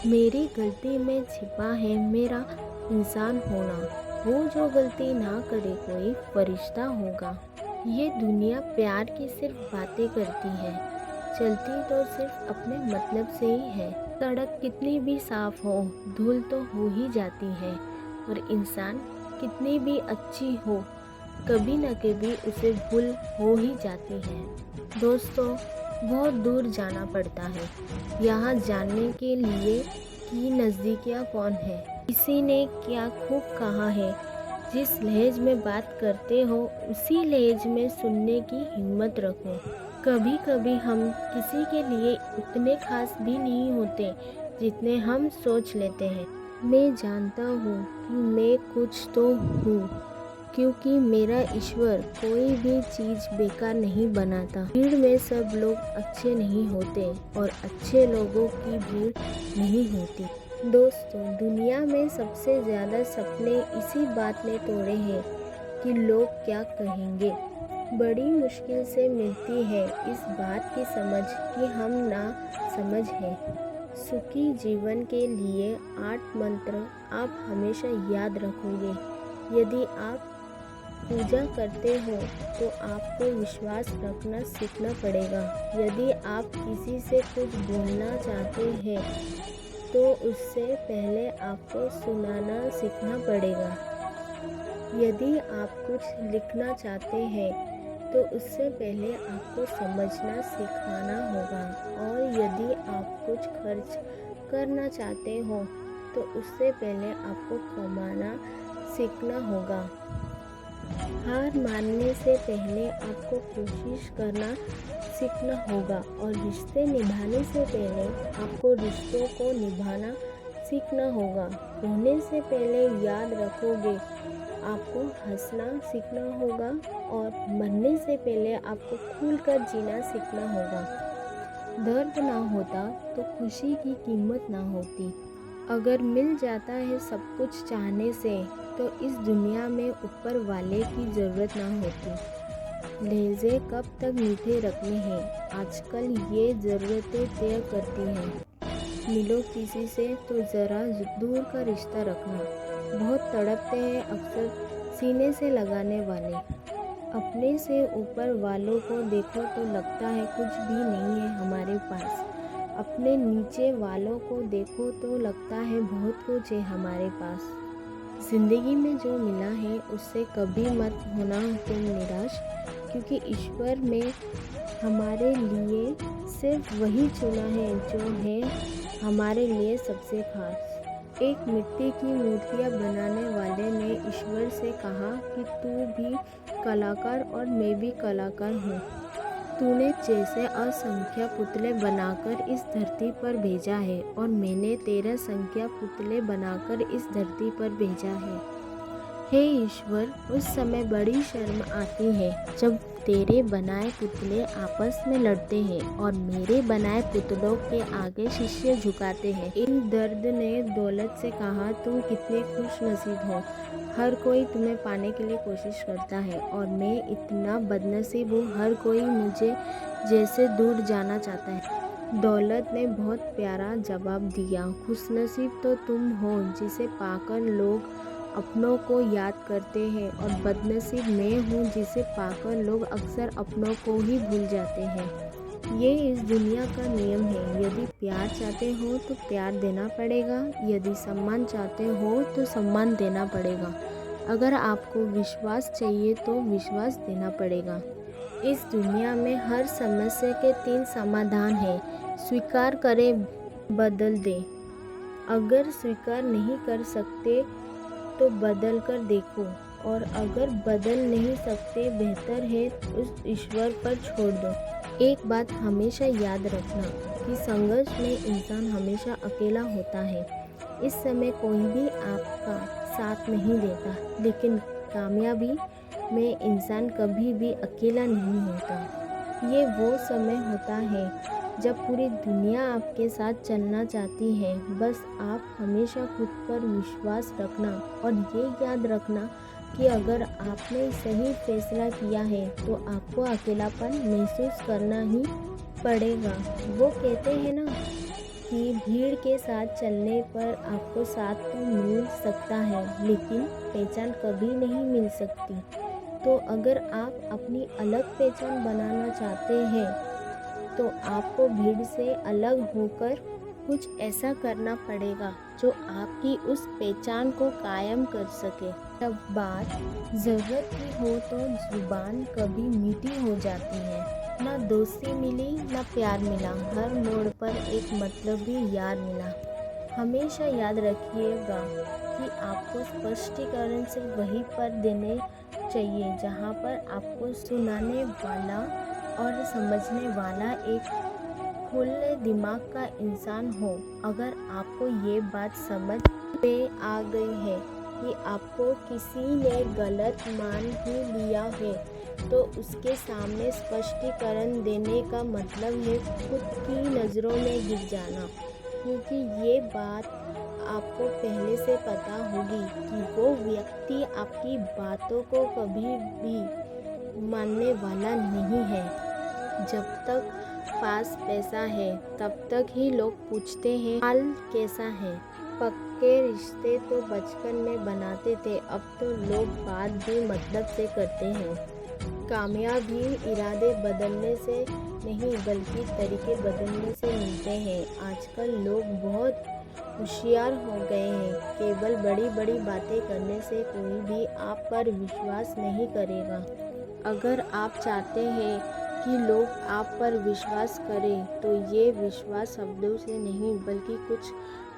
मेरी गलती में छिपा है मेरा इंसान होना। वो जो गलती ना करे कोई फरिश्ता होगा। ये दुनिया प्यार की सिर्फ बातें करती है, चलती तो सिर्फ अपने मतलब से ही है। सड़क कितनी भी साफ हो, धूल तो हो ही जाती है। और इंसान कितनी भी अच्छी हो, कभी न कभी उसे भूल हो ही जाती है। दोस्तों, बहुत दूर जाना पड़ता है यहाँ जानने के लिए कि नज़दीकियाँ कौन है। किसी ने क्या खूब कहा है, जिस लहज में बात करते हो उसी लहज में सुनने की हिम्मत रखो। कभी कभी हम किसी के लिए उतने खास भी नहीं होते जितने हम सोच लेते हैं। मैं जानता हूँ कि मैं कुछ तो हूँ, क्योंकि मेरा ईश्वर कोई भी चीज़ बेकार नहीं बनाता। भीड़ में सब लोग अच्छे नहीं होते और अच्छे लोगों की भीड़ नहीं होती। दोस्तों, दुनिया में सबसे ज़्यादा सपने इसी बात ने तोड़े हैं कि लोग क्या कहेंगे। बड़ी मुश्किल से मिलती है इस बात की समझ कि हम ना समझ हैं। सुखी जीवन के लिए 8 मंत्र आप हमेशा याद रखोगे। यदि आप पूजा करते हो तो आपको विश्वास रखना सीखना पड़ेगा। यदि आप किसी से कुछ बोलना चाहते हैं तो उससे पहले आपको सुनाना सीखना पड़ेगा। यदि आप कुछ लिखना चाहते हैं तो उससे पहले आपको समझना सिखाना होगा। और यदि आप कुछ खर्च करना चाहते हो तो उससे पहले आपको कमाना सीखना होगा। हार मानने से पहले आपको कोशिश करना सीखना होगा और रिश्ते निभाने से पहले आपको रिश्तों को निभाना सीखना होगा। रोने से पहले याद रखोगे आपको हंसना सीखना होगा और मरने से पहले आपको खुलकर जीना सीखना होगा। दर्द ना होता तो खुशी की कीमत ना होती। अगर मिल जाता है सब कुछ चाहने से तो इस दुनिया में ऊपर वाले की ज़रूरत ना होती। लहजे कब तक मीठे रखने हैं, आजकल ये ज़रूरतें तय करती हैं। मिलो किसी से तो ज़रा दूर का रिश्ता रखना। बहुत तड़पते हैं अक्सर सीने से लगाने वाले। अपने से ऊपर वालों को देखो तो लगता है कुछ भी नहीं है हमारे पास। अपने नीचे वालों को देखो तो लगता है बहुत कुछ है हमारे पास। ज़िंदगी में जो मिला है उससे कभी मत होना तुम निराश, क्योंकि ईश्वर ने हमारे लिए सिर्फ वही चुना है जो है हमारे लिए सबसे खास। एक मिट्टी की मूर्तियाँ बनाने वाले ने ईश्वर से कहा कि तू भी कलाकार और मैं भी कलाकार हूँ। तूने जैसे असंख्य पुतले बनाकर इस धरती पर भेजा है और मैंने 13 संख्या पुतले बनाकर इस धरती पर भेजा है। हे ईश्वर, उस समय बड़ी शर्म आती है जब तेरे बनाए पुतले आपस में लड़ते हैं और मेरे बनाए पुतलों के आगे शिष्य झुकाते हैं। इन दर्द ने दौलत से कहा, तुम कितने खुश नसीब हो। हर कोई तुम्हें पाने के लिए कोशिश करता है और मैं इतना बदनसीब हूँ, हर कोई मुझे जैसे दूर जाना चाहता है। दौलत ने बहुत प्यारा जवाब दिया, खुशनसीब तो तुम हो जिसे पाकर लोग अपनों को याद करते हैं और बदनसीब मैं हूँ जिसे पाकर लोग अक्सर अपनों को ही भूल जाते हैं। ये इस दुनिया का नियम है। यदि प्यार चाहते हो तो प्यार देना पड़ेगा, यदि सम्मान चाहते हो तो सम्मान देना पड़ेगा। अगर आपको विश्वास चाहिए तो विश्वास देना पड़ेगा। इस दुनिया में हर समस्या के 3 समाधान हैं। स्वीकार करें, बदल दें। अगर स्वीकार नहीं कर सकते तो बदल कर देखो, और अगर बदल नहीं सकते बेहतर है उस ईश्वर पर छोड़ दो। एक बात हमेशा याद रखना कि संघर्ष में इंसान हमेशा अकेला होता है। इस समय कोई भी आपका साथ नहीं देता, लेकिन कामयाबी में इंसान कभी भी अकेला नहीं होता। ये वो समय होता है जब पूरी दुनिया आपके साथ चलना चाहती है। बस आप हमेशा खुद पर विश्वास रखना और ये याद रखना कि अगर आपने सही फैसला किया है तो आपको अकेलापन महसूस करना ही पड़ेगा। वो कहते हैं ना, कि भीड़ के साथ चलने पर आपको साथ तो मिल सकता है, लेकिन पहचान कभी नहीं मिल सकती। तो अगर आप अपनी अलग पहचान बनाना चाहते हैं, तो आपको भीड़ से अलग होकर कुछ ऐसा करना पड़ेगा जो आपकी उस पहचान को कायम कर सके। जब बात ज़रूरत की हो तो ज़ुबान कभी मीठी हो जाती है। ना दोस्ती मिली ना प्यार मिला, हर मोड़ पर एक मतलबी यार मिला। हमेशा याद रखिएगा कि आपको स्पष्टीकरण सिर्फ वहीं पर देने चाहिए जहाँ पर आपको सुनाने वाला और समझने वाला एक खुले दिमाग का इंसान हो। अगर आपको ये बात समझ में आ गई है कि आपको किसी ने गलत मान ही लिया है, तो उसके सामने स्पष्टीकरण देने का मतलब है खुद की नज़रों में गिर जाना, क्योंकि ये बात आपको पहले से पता होगी कि वो व्यक्ति आपकी बातों को कभी भी मानने वाला नहीं है। जब तक पास पैसा है तब तक ही लोग पूछते हैं हाल कैसा है। पक्के रिश्ते तो बचपन में बनाते थे, अब तो लोग बात भी मतलब से करते हैं। कामयाबी इरादे बदलने से नहीं बल्कि तरीके बदलने से मिलते हैं। आजकल लोग बहुत होशियार हो गए हैं। केवल बड़ी बड़ी बातें करने से कोई भी आप पर विश्वास नहीं करेगा। अगर आप चाहते हैं कि लोग आप पर विश्वास करें, तो ये विश्वास शब्दों से नहीं बल्कि कुछ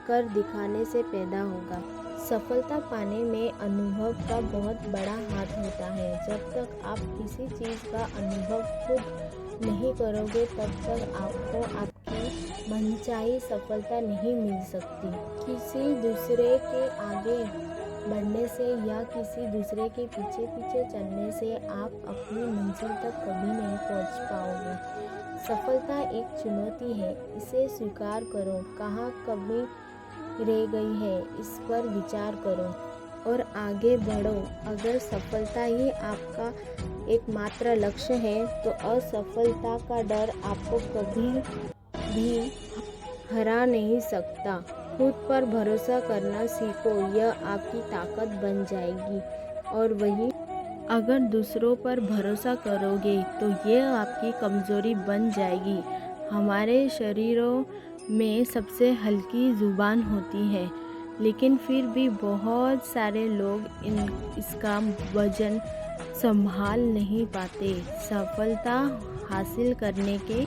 कर दिखाने से पैदा होगा। सफलता पाने में अनुभव का बहुत बड़ा हाथ होता है। जब तक आप किसी चीज़ का अनुभव खुद नहीं करोगे, तब तक आपको आपकी मनचाही सफलता नहीं मिल सकती। किसी दूसरे के आगे बढ़ने से या किसी दूसरे के पीछे पीछे चलने से आप अपनी मंजिल तक कभी नहीं पहुंच पाओगे। सफलता एक चुनौती है, इसे स्वीकार करो। कहाँ कमी रह गई है, इस पर विचार करो और आगे बढ़ो। अगर सफलता ही आपका एकमात्र लक्ष्य है, तो असफलता का डर आपको कभी भी हरा नहीं सकता। खुद पर भरोसा करना सीखो, यह आपकी ताकत बन जाएगी। और वहीं अगर दूसरों पर भरोसा करोगे तो यह आपकी कमज़ोरी बन जाएगी। हमारे शरीरों में सबसे हल्की ज़ुबान होती है, लेकिन फिर भी बहुत सारे लोग इसका वजन संभाल नहीं पाते। सफलता हासिल करने के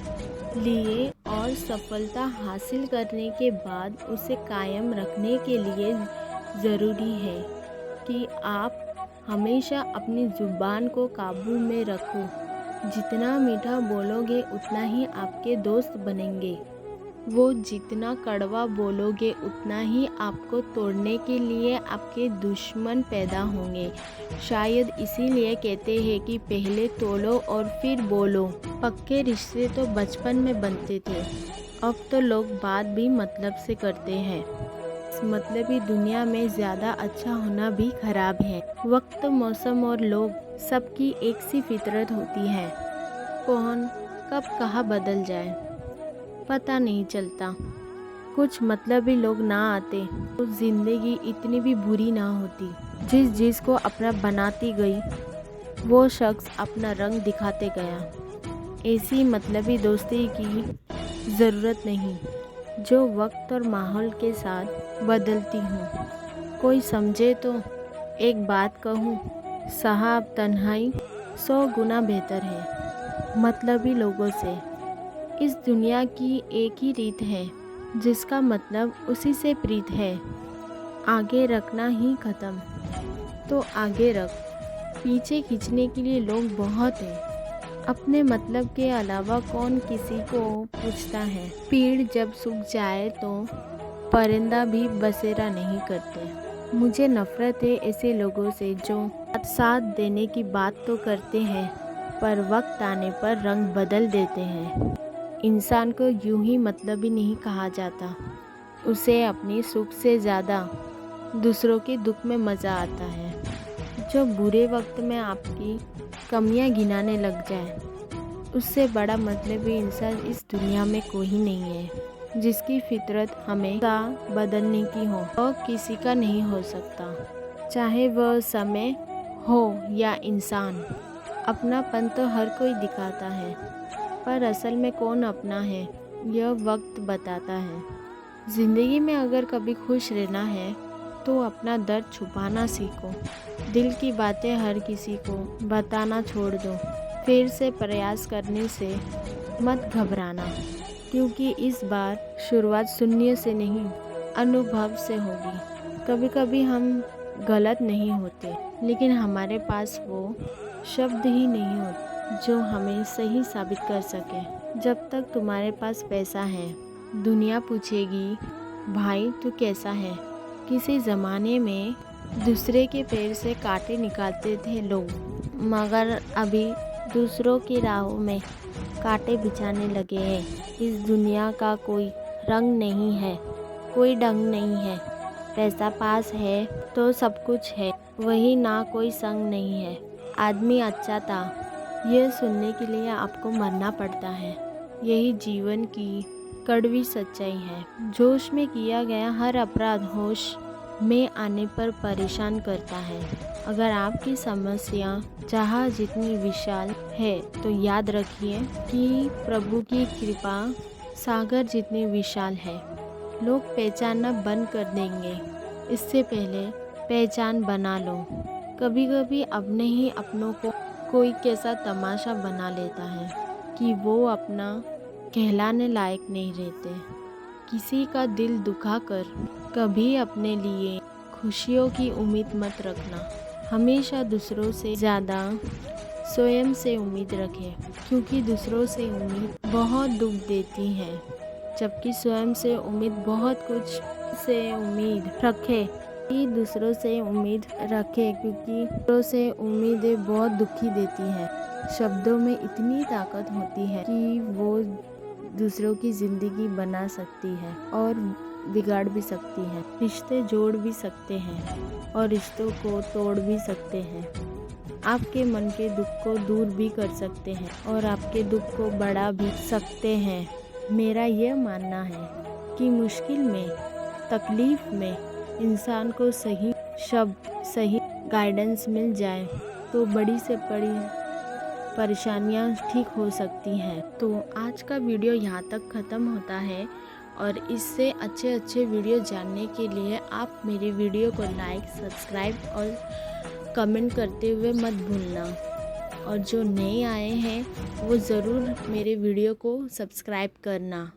लिए और सफलता हासिल करने के बाद उसे कायम रखने के लिए ज़रूरी है कि आप हमेशा अपनी ज़ुबान को काबू में रखो। जितना मीठा बोलोगे उतना ही आपके दोस्त बनेंगे। वो जितना कड़वा बोलोगे उतना ही आपको तोड़ने के लिए आपके दुश्मन पैदा होंगे। शायद इसीलिए कहते हैं कि पहले तोलो और फिर बोलो। पक्के रिश्ते तो बचपन में बनते थे, अब तो लोग बात भी मतलब से करते हैं। इस मतलबी दुनिया में ज़्यादा अच्छा होना भी खराब है। वक्त, मौसम और लोग सबकी एक सी फितरत होती है। कौन कब कहाँ बदल जाए पता नहीं चलता। कुछ मतलबी लोग ना आते तो ज़िंदगी इतनी भी बुरी ना होती। जिस को अपना बनाती गई, वो शख्स अपना रंग दिखाते गया। ऐसी मतलबी दोस्ती की ज़रूरत नहीं, जो वक्त और माहौल के साथ बदलती हूँ। कोई समझे तो एक बात कहूँ, साहब तन्हाई 100 गुना बेहतर है मतलबी लोगों से। इस दुनिया की एक ही रीत है, जिसका मतलब उसी से प्रीत है। आगे रखना ही ख़त्म तो आगे रख। पीछे खींचने के लिए लोग बहुत हैं। अपने मतलब के अलावा कौन किसी को पूछता है। पेड़ जब सूख जाए तो परिंदा भी बसेरा नहीं करते। मुझे नफ़रत है ऐसे लोगों से जो साथ देने की बात तो करते हैं, पर वक्त आने पर रंग बदल देते हैं। इंसान को यूं ही मतलबी नहीं कहा जाता। उसे अपनी सुख से ज़्यादा दूसरों के दुख में मज़ा आता है। जो बुरे वक्त में आपकी कमियां गिनाने लग जाए, उससे बड़ा मतलबी इंसान इस दुनिया में कोई नहीं है। जिसकी फितरत हमेशा बदलने की हो और किसी का नहीं हो सकता, चाहे वह समय हो या इंसान। अपनापन तो हर कोई दिखाता है, पर असल में कौन अपना है यह वक्त बताता है। ज़िंदगी में अगर कभी खुश रहना है तो अपना दर्द छुपाना सीखो। दिल की बातें हर किसी को बताना छोड़ दो। फिर से प्रयास करने से मत घबराना, क्योंकि इस बार शुरुआत शून्य से नहीं, अनुभव से होगी। कभी कभी हम गलत नहीं होते, लेकिन हमारे पास वो शब्द ही नहीं होते जो हमें सही साबित कर सके। जब तक तुम्हारे पास पैसा है, दुनिया पूछेगी भाई तू कैसा है। किसी ज़माने में दूसरे के पैर से कांटे निकालते थे लोग, मगर अभी दूसरों की राहों में कांटे बिछाने लगे हैं। इस दुनिया का कोई रंग नहीं है, कोई ढंग नहीं है। पैसा पास है तो सब कुछ है, वही ना कोई संग नहीं है। आदमी अच्छा था, यह सुनने के लिए आपको मरना पड़ता है। यही जीवन की कड़वी सच्चाई है। जोश में किया गया हर अपराध होश में आने पर परेशान करता है। अगर आपकी समस्या चाह जितनी विशाल है, तो याद रखिए कि प्रभु की कृपा सागर जितनी विशाल है। लोग पहचानना बंद कर देंगे, इससे पहले पहचान बना लो। कभी कभी अपने ही अपनों को कोई कैसा तमाशा बना लेता है कि वो अपना कहलाने लायक नहीं रहते। किसी का दिल दुखाकर कभी अपने लिए खुशियों की उम्मीद मत रखना। हमेशा दूसरों से ज़्यादा स्वयं से उम्मीद रखें, क्योंकि दूसरों से उम्मीद बहुत दुख देती है, जबकि स्वयं से उम्मीद बहुत कुछ से उम्मीद रखे। दूसरों से उम्मीद रखें, क्योंकि दूसरों से उम्मीदें बहुत दुखी देती हैं। शब्दों में इतनी ताकत होती है कि वो दूसरों की ज़िंदगी बना सकती है और बिगाड़ भी सकती है। रिश्ते जोड़ भी सकते हैं और रिश्तों को तोड़ भी सकते हैं। आपके मन के दुख को दूर भी कर सकते हैं और आपके दुख को बढ़ा भी सकते हैं। मेरा यह मानना है कि मुश्किल में, तकलीफ में इंसान को सही शब्द, सही गाइडेंस मिल जाए तो बड़ी से बड़ी परेशानियां ठीक हो सकती हैं। तो आज का वीडियो यहाँ तक ख़त्म होता है, और इससे अच्छे अच्छे वीडियो जानने के लिए आप मेरे वीडियो को लाइक, सब्सक्राइब और कमेंट करते हुए मत भूलना। और जो नए आए हैं वो ज़रूर मेरे वीडियो को सब्सक्राइब करना।